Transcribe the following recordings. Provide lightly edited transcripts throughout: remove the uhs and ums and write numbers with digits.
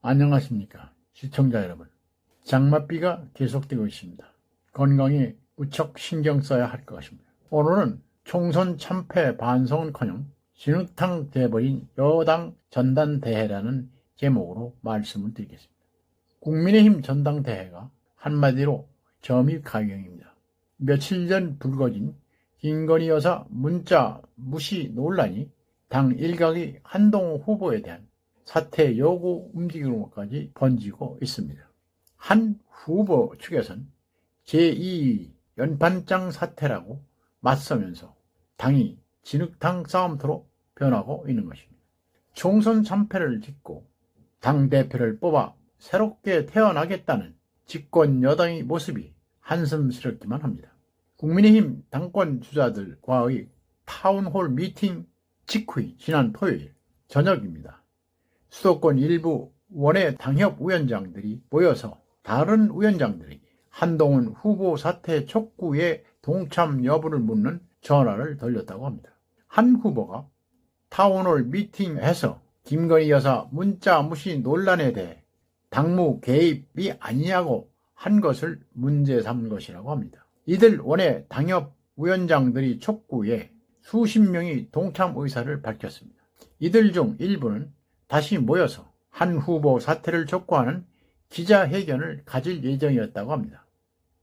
안녕하십니까 시청자 여러분. 장맛비가 계속되고 있습니다. 건강에 무척 신경 써야 할 것 같습니다. 오늘은 총선 참패 반성은커녕 진흙탕 돼버린 여당 전당대회라는 제목으로 말씀을 드리겠습니다. 국민의힘 전당대회가 한마디로 점입가경입니다. 며칠 전 불거진 김건희 여사 문자 무시 논란이 당 일각의 한동훈 후보에 대한 사퇴 요구 움직임으로까지 번지고 있습니다. 한 후보 측에선 제2 연판장 사퇴라고 맞서면서 당이 진흙탕 싸움터로 변하고 있는 것입니다. 총선 참패를 딛고 당대표를 뽑아 새롭게 태어나겠다는 집권 여당의 모습이 한숨스럽기만 합니다. 국민의힘 당권 주자들과의 타운홀 미팅 직후의 지난 토요일 저녁입니다. 수도권 일부 원외 당협위원장들이 모여서 다른 위원장들에게 한동훈 후보 사퇴 촉구에 동참 여부를 묻는 전화를 돌렸다고 합니다. 한 후보가 타운홀 미팅에서 김건희 여사 문자 무시 논란에 대해 당무 개입이 아니냐고 한 것을 문제 삼은 것이라고 합니다. 이들 원외 당협위원장들이 촉구에 수십 명이 동참 의사를 밝혔습니다. 이들 중 일부는 다시 모여서 한 후보 사퇴를 촉구하는 기자회견을 가질 예정이었다고 합니다.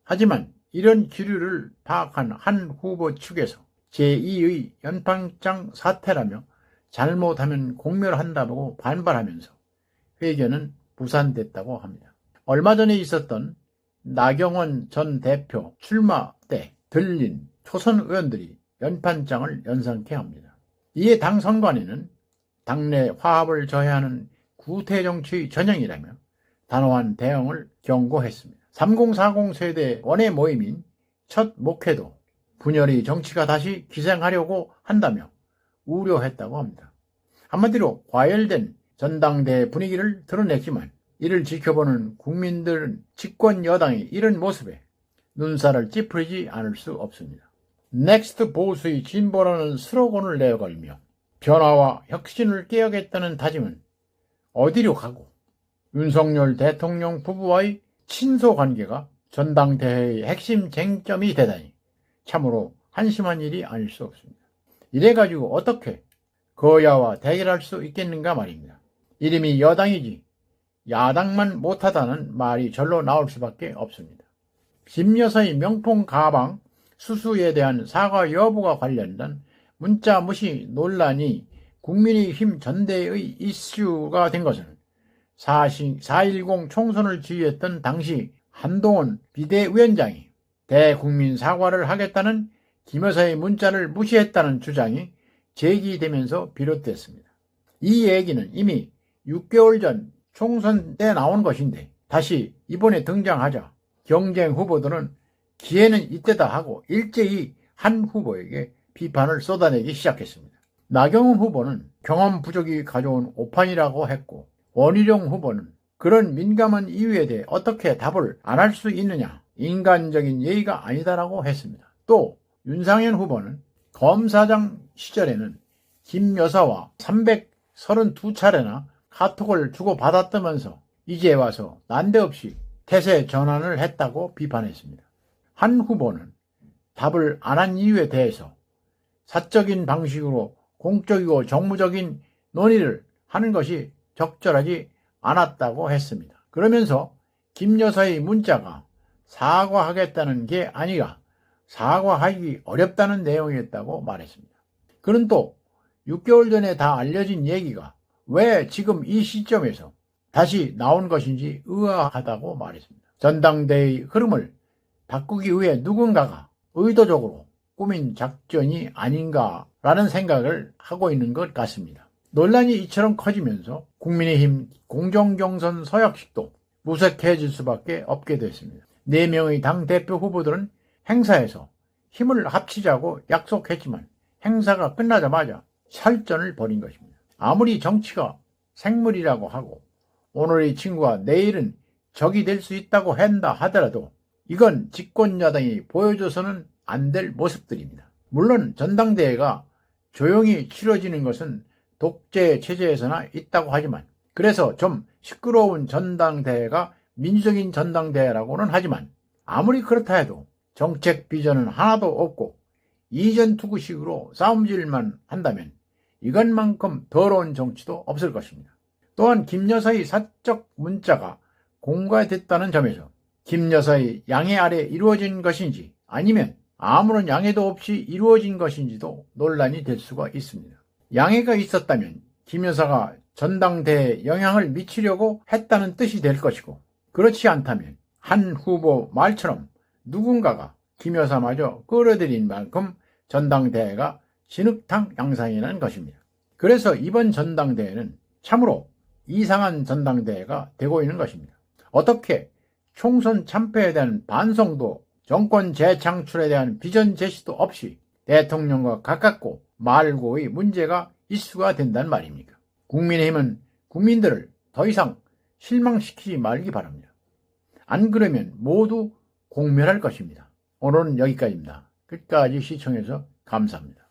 하지만 이런 기류를 파악한 한 후보 측에서 제2의 연판장 사퇴라며 잘못하면 공멸한다고 반발하면서 회견은 무산됐다고 합니다. 얼마 전에 있었던 나경원 전 대표 출마 때 들린 초선 의원들이 연판장을 연상케 합니다. 이에 당 선관위는 당내 화합을 저해하는 구태정치의 전형이라며 단호한 대응을 경고했습니다. 3040 세대 원외 모임인 첫 목회도 분열의 정치가 다시 기생하려고 한다며 우려했다고 합니다. 한마디로 과열된 전당대회 분위기를 드러냈지만 이를 지켜보는 국민들은 집권 여당의 이런 모습에 눈살을 찌푸리지 않을 수 없습니다. 넥스트 보수의 진보라는 슬로건을 내걸며 변화와 혁신을 깨야겠다는 다짐은 어디로 가고 윤석열 대통령 부부와의 친소 관계가 전당대회의 핵심 쟁점이 되다니 참으로 한심한 일이 아닐 수 없습니다. 이래가지고 어떻게 거야와 대결할 수 있겠는가 말입니다. 이름이 여당이지 야당만 못하다는 말이 절로 나올 수밖에 없습니다. 김 여사의 명품 가방 수수에 대한 사과 여부가 관련된 문자 무시 논란이 국민의힘 전대의 이슈가 된 것은 4.10 총선을 지휘했던 당시 한동훈 비대위원장이 대국민 사과를 하겠다는 김 여사의 문자를 무시했다는 주장이 제기되면서 비롯됐습니다. 이 얘기는 이미 6개월 전 총선 때 나온 것인데 다시 이번에 등장하자 경쟁 후보들은 기회는 이때다 하고 일제히 한 후보에게 비판을 쏟아내기 시작했습니다. 나경원 후보는 경험 부족이 가져온 오판이라고 했고 원희룡 후보는 그런 민감한 이유에 대해 어떻게 답을 안 할 수 있느냐, 인간적인 예의가 아니다라고 했습니다. 또 윤상현 후보는 검사장 시절에는 김 여사와 332차례나 카톡을 주고받았다면서 이제 와서 난데없이 태세 전환을 했다고 비판했습니다. 한 후보는 답을 안 한 이유에 대해서 사적인 방식으로 공적이고 정무적인 논의를 하는 것이 적절하지 않았다고 했습니다. 그러면서 김 여사의 문자가 사과하겠다는 게 아니라 사과하기 어렵다는 내용이었다고 말했습니다. 그는 또 6개월 전에 다 알려진 얘기가 왜 지금 이 시점에서 다시 나온 것인지 의아하다고 말했습니다. 전당대회의 흐름을 바꾸기 위해 누군가가 의도적으로 꾸민 작전이 아닌가라는 생각을 하고 있는 것 같습니다. 논란이 이처럼 커지면서 국민의힘 공정경선 서약식도 무색해질 수밖에 없게 됐습니다. 4명의 당대표 후보들은 행사에서 힘을 합치자고 약속했지만 행사가 끝나자마자 설전을 벌인 것입니다. 아무리 정치가 생물이라고 하고 오늘의 친구가 내일은 적이 될 수 있다고 한다 하더라도 이건 집권 여당이 보여줘서는 안 될 모습들입니다. 물론 전당대회가 조용히 치러지는 것은 독재 체제에서나 있다고 하지만 그래서 좀 시끄러운 전당대회가 민주적인 전당대회라고는 하지만 아무리 그렇다 해도 정책 비전은 하나도 없고 이전 투구식으로 싸움질만 한다면 이것만큼 더러운 정치도 없을 것입니다. 또한 김 여사의 사적 문자가 공개됐다는 점에서 김 여사의 양해 아래 이루어진 것인지 아니면 아무런 양해도 없이 이루어진 것인지도 논란이 될 수가 있습니다. 양해가 있었다면 김 여사가 전당대회에 영향을 미치려고 했다는 뜻이 될 것이고, 그렇지 않다면 한 후보 말처럼 누군가가 김 여사마저 끌어들인 만큼 전당대회가 진흙탕 양상이라는 것입니다. 그래서 이번 전당대회는 참으로 이상한 전당대회가 되고 있는 것입니다. 어떻게 총선 참패에 대한 반성도 정권 재창출에 대한 비전 제시도 없이 대통령과 가깝고 말고의 문제가 이슈가 된단 말입니까? 국민의힘은 국민들을 더 이상 실망시키지 말기 바랍니다. 안 그러면 모두 공멸할 것입니다. 오늘은 여기까지입니다. 끝까지 시청해서 감사합니다.